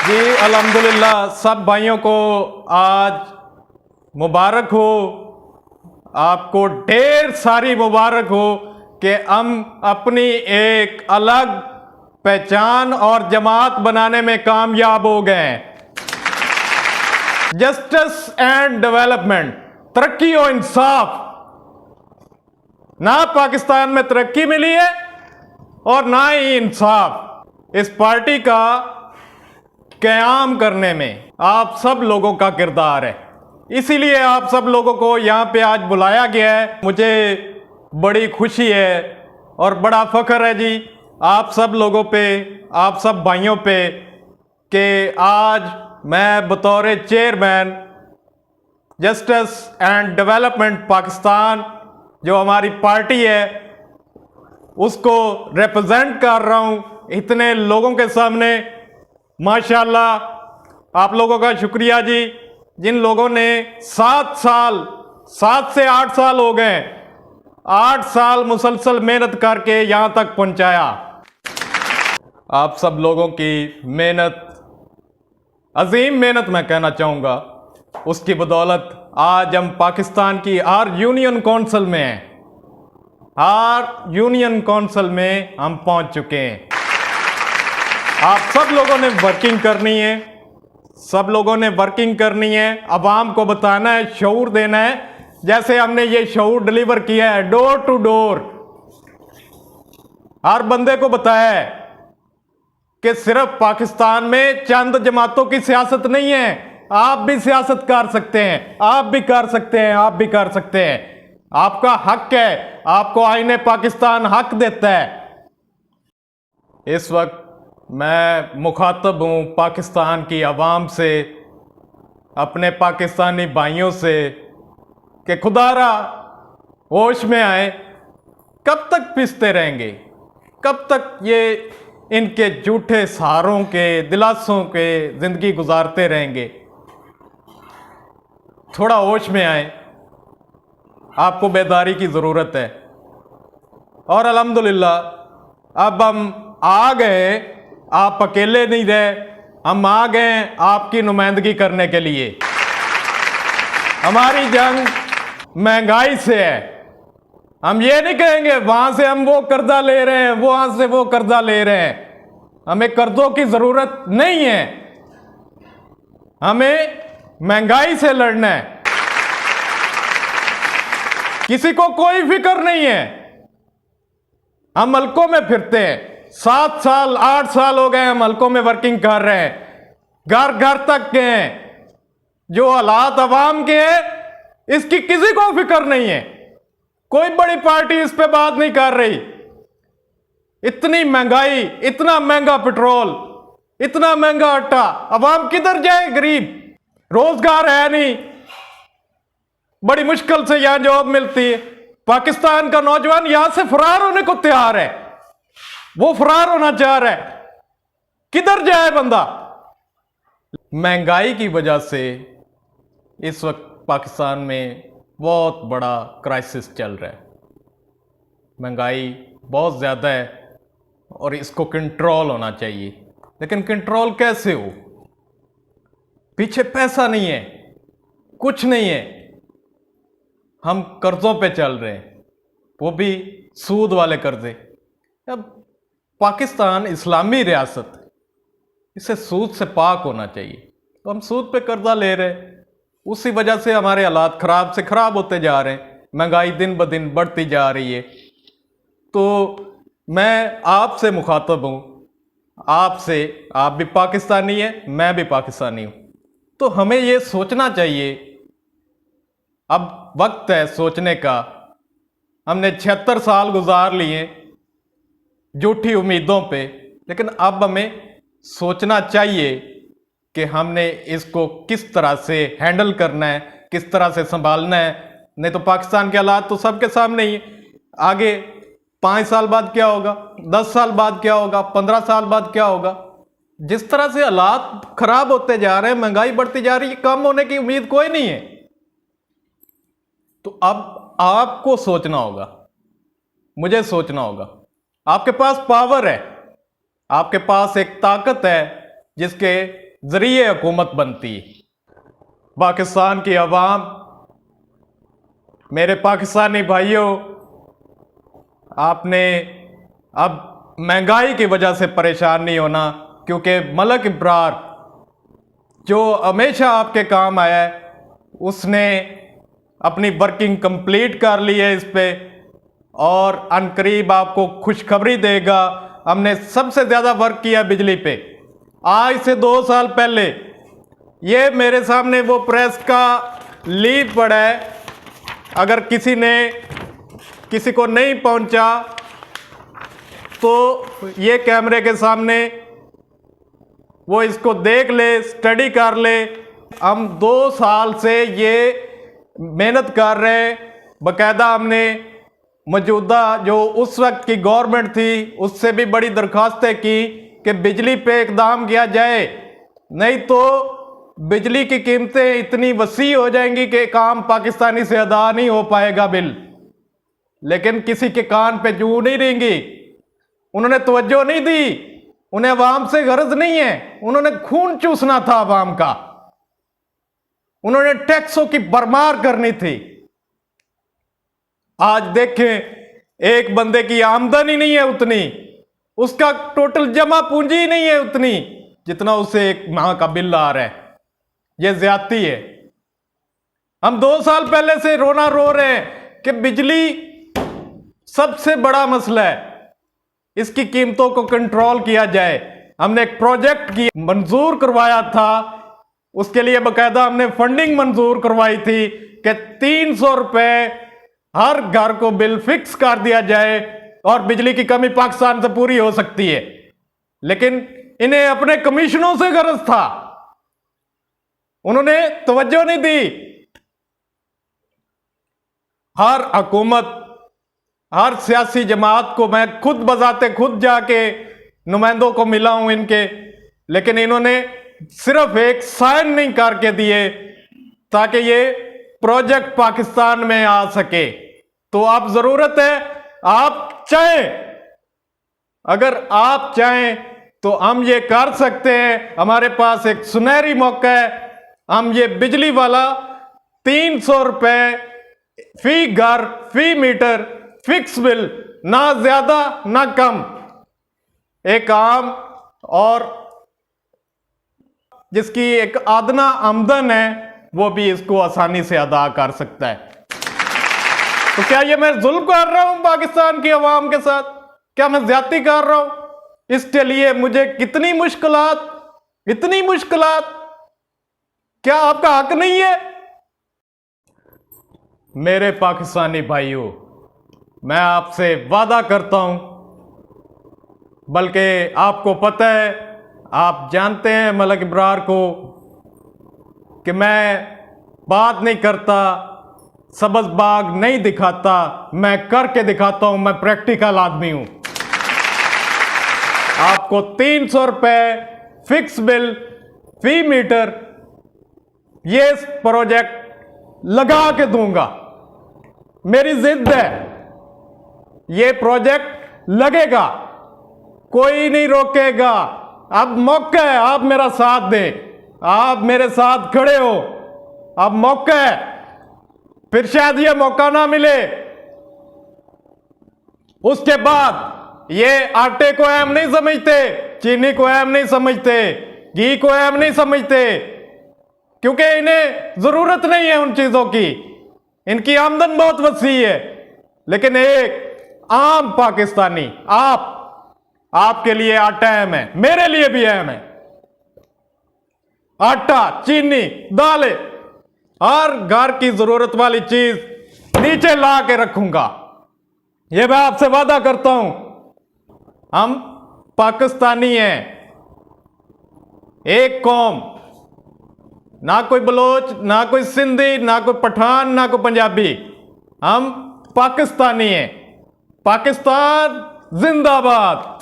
जी अल्हम्दुलिल्लाह, सब भाइयों को आज मुबारक हो। आपको ढेर सारी मुबारक हो कि हम अपनी एक अलग पहचान और जमात बनाने में कामयाब हो गए। जस्टिस एंड डेवलपमेंट, तरक्की और इंसाफ। ना पाकिस्तान में तरक्की मिली है और ना ही इंसाफ। इस पार्टी का क़याम करने में आप सब लोगों का किरदार है, इसीलिए आप सब लोगों को यहाँ पे आज बुलाया गया है। मुझे बड़ी खुशी है और बड़ा फख्र है जी आप सब लोगों पे, आप सब भाइयों पे, कि आज मैं बतौर chairman justice and development Pakistan, जो हमारी पार्टी है, उसको रिप्रेजेंट कर रहा हूँ इतने लोगों के सामने। माशाल्लाह, आप लोगों का शुक्रिया जी, जिन लोगों ने 7 से 8 साल हो गए, 8 साल मुसलसल मेहनत करके यहाँ तक पहुँचाया। आप सब लोगों की मेहनत, अजीम मेहनत मैं कहना चाहूँगा, उसकी बदौलत आज हम पाकिस्तान की हर यूनियन कौंसिल में हैं, हर यूनियन कौंसिल में हम पहुँच चुके हैं। आप सब लोगों ने वर्किंग करनी है, सब लोगों ने वर्किंग करनी है, अवाम को बताना है, शऊर देना है, जैसे हमने ये शऊर डिलीवर किया है डोर टू डोर। हर बंदे को बताया है कि सिर्फ पाकिस्तान में चंद जमातों की सियासत नहीं है, आप भी सियासत कर सकते हैं, आप भी कर सकते हैं, आप भी कर सकते हैं। आपका हक है, आपको आईने पाकिस्तान हक देता है। इस वक्त मैं मुखातब हूँ पाकिस्तान की आवाम से, अपने पाकिस्तानी भाइयों से, कि खुदारा होश में आए। कब तक पिसते रहेंगे, कब तक ये इनके झूठे सहारों के, दिलासों के ज़िंदगी गुजारते रहेंगे। थोड़ा होश में आए, आपको बेदारी की ज़रूरत है। और अल्हम्दुलिल्लाह अब हम आ गए, आप अकेले नहीं रहे, हम आ गए आपकी नुमाइंदगी करने के लिए। हमारी जंग महंगाई से है। हम ये नहीं कहेंगे वहां से हम वो कर्जा ले रहे हैं, वहां से वो कर्जा ले रहे हैं। हमें कर्जों की जरूरत नहीं है, हमें महंगाई से लड़ना है। किसी को कोई फिक्र नहीं है। हम हलकों में फिरते हैं, 7 साल 8 साल हो गए हम हलकों में वर्किंग कर रहे हैं, घर घर तक के हैं। जो हालात अवाम के हैं इसकी किसी को फिक्र नहीं है। कोई बड़ी पार्टी इस पे बात नहीं कर रही। इतनी महंगाई, इतना महंगा पेट्रोल, इतना महंगा आटा, अवाम किधर जाए? गरीब, रोजगार है नहीं, बड़ी मुश्किल से यहां जॉब मिलती है। पाकिस्तान का नौजवान यहां से फरार होने को तैयार है, वो फरार होना चाह रहा है, किधर जाए बंदा? महंगाई की वजह से इस वक्त पाकिस्तान में बहुत बड़ा क्राइसिस चल रहा है। महंगाई बहुत ज़्यादा है और इसको कंट्रोल होना चाहिए, लेकिन कंट्रोल कैसे हो? पीछे पैसा नहीं है, कुछ नहीं है। हम कर्जों पे चल रहे हैं, वो भी सूद वाले कर्जे। अब पाकिस्तान इस्लामी रियासत, इसे सूद से पाक होना चाहिए, तो हम सूद पे कर्जा ले रहे हैं। उसी वजह से हमारे हालात ख़राब से ख़राब होते जा रहे हैं, महंगाई दिन ब दिन बढ़ती जा रही है। तो मैं आपसे मुखातब हूँ, आपसे, आप भी पाकिस्तानी हैं, मैं भी पाकिस्तानी हूँ, तो हमें ये सोचना चाहिए, अब वक्त है सोचने का। हमने 76 साल गुजार लिए झूठी उम्मीदों पे, लेकिन अब हमें सोचना चाहिए कि हमने इसको किस तरह से हैंडल करना है, किस तरह से संभालना है। नहीं तो पाकिस्तान के हालात तो सबके सामने ही है। आगे 5 साल बाद क्या होगा, 10 साल बाद क्या होगा, 15 साल बाद क्या होगा? जिस तरह से हालात खराब होते जा रहे हैं, महंगाई बढ़ती जा रही है, कम होने की उम्मीद कोई नहीं है। तो अब आपको सोचना होगा, मुझे सोचना होगा। आपके पास पावर है, आपके पास एक ताकत है जिसके जरिए हुकूमत बनती। पाकिस्तान की आवाम, मेरे पाकिस्तानी भाइयों, आपने अब महंगाई की वजह से परेशान नहीं होना, क्योंकि मलक इब्रार जो हमेशा आपके काम आया है, उसने अपनी वर्किंग कंप्लीट कर ली है इस पे, और अनकरीब आपको खुशखबरी देगा। हमने सबसे ज़्यादा वर्क किया बिजली पे। आज से 2 साल पहले ये मेरे सामने वो प्रेस का लीड पड़ा है, अगर किसी को नहीं पहुंचा तो ये कैमरे के सामने वो इसको देख ले, स्टडी कर ले। हम 2 साल से ये मेहनत कर रहे हैं। बाकायदा हमने मौजूदा जो उस वक्त की गवर्नमेंट थी उससे भी बड़ी दरखास्तें की कि बिजली पे इकदाम किया जाए, नहीं तो बिजली की कीमतें इतनी वसी हो जाएंगी कि काम पाकिस्तानी से अदा नहीं हो पाएगा बिल। लेकिन किसी के कान पे जू नहीं रहेंगी, उन्होंने तवज्जो नहीं दी। उन्हें अवाम से गरज नहीं है, उन्होंने खून चूसना था अवाम का, उन्होंने टैक्सों की भरमार करनी थी। आज देखें, एक बंदे की आमदनी नहीं है उतनी, उसका टोटल जमा पूंजी नहीं है उतनी जितना उसे एक माह का बिल आ रहा है। यह ज्यादती है। हम 2 साल पहले से रो रहे हैं कि बिजली सबसे बड़ा मसला है, इसकी कीमतों को कंट्रोल किया जाए। हमने एक प्रोजेक्ट की मंजूर करवाया था, उसके लिए बाकायदा हमने फंडिंग मंजूर करवाई थी कि 300 रुपए हर घर को बिल फिक्स कर दिया जाए और बिजली की कमी पाकिस्तान से पूरी हो सकती है। लेकिन इन्हें अपने कमीशनों से गरज था, उन्होंने तवज्जो नहीं दी। हर हुकूमत, हर सियासी जमात को मैं खुद बजाते खुद जाके नुमाइंदों को मिला हूं इनके, लेकिन इन्होंने सिर्फ एक साइन नहीं करके दिए ताकि ये प्रोजेक्ट पाकिस्तान में आ सके। तो अब जरूरत है, आप चाहें, अगर आप चाहें तो हम ये कर सकते हैं। हमारे पास एक सुनहरी मौका है। हम ये बिजली वाला 300 रुपए फी घर फी मीटर फिक्स बिल, ना ज्यादा ना कम, एक आम और जिसकी एक आदना आमदन है वो भी इसको आसानी से अदा कर सकता है। तो क्या ये मैं जुल्म कर रहा हूं पाकिस्तान की आवाम के साथ? क्या मैं ज्यादती कर रहा हूं? इसके लिए मुझे कितनी मुश्किलात, इतनी मुश्किलात, क्या आपका हक नहीं है? मेरे पाकिस्तानी भाइयों, मैं आपसे वादा करता हूं, बल्कि आपको पता है, आप जानते हैं मलक इब्रार को, कि मैं बात नहीं करता, सबज बाग नहीं दिखाता, मैं करके दिखाता हूं। मैं प्रैक्टिकल आदमी हूं। आपको 300 रुपए फिक्स बिल फी मीटर ये प्रोजेक्ट लगा के दूंगा। मेरी जिद है, ये प्रोजेक्ट लगेगा, कोई नहीं रोकेगा। अब मौका है, आप मेरा साथ दें, आप मेरे साथ खड़े हो। अब मौका है, फिर शायद ये मौका ना मिले। उसके बाद ये आटे को अहम नहीं समझते, चीनी को अहम नहीं समझते, घी को अहम नहीं समझते, क्योंकि इन्हें जरूरत नहीं है उन चीजों की। इनकी आमदन बहुत वसी है। लेकिन एक आम पाकिस्तानी, आपके लिए आटा अहम है, मेरे लिए भी अहम है। आटा, चीनी, दालें, हर घर की जरूरत वाली चीज नीचे ला के रखूंगा, यह मैं आपसे वादा करता हूं। हम पाकिस्तानी हैं, एक कौम, ना कोई बलोच, ना कोई सिंधी, ना कोई पठान, ना कोई पंजाबी। हम पाकिस्तानी हैं। पाकिस्तान जिंदाबाद।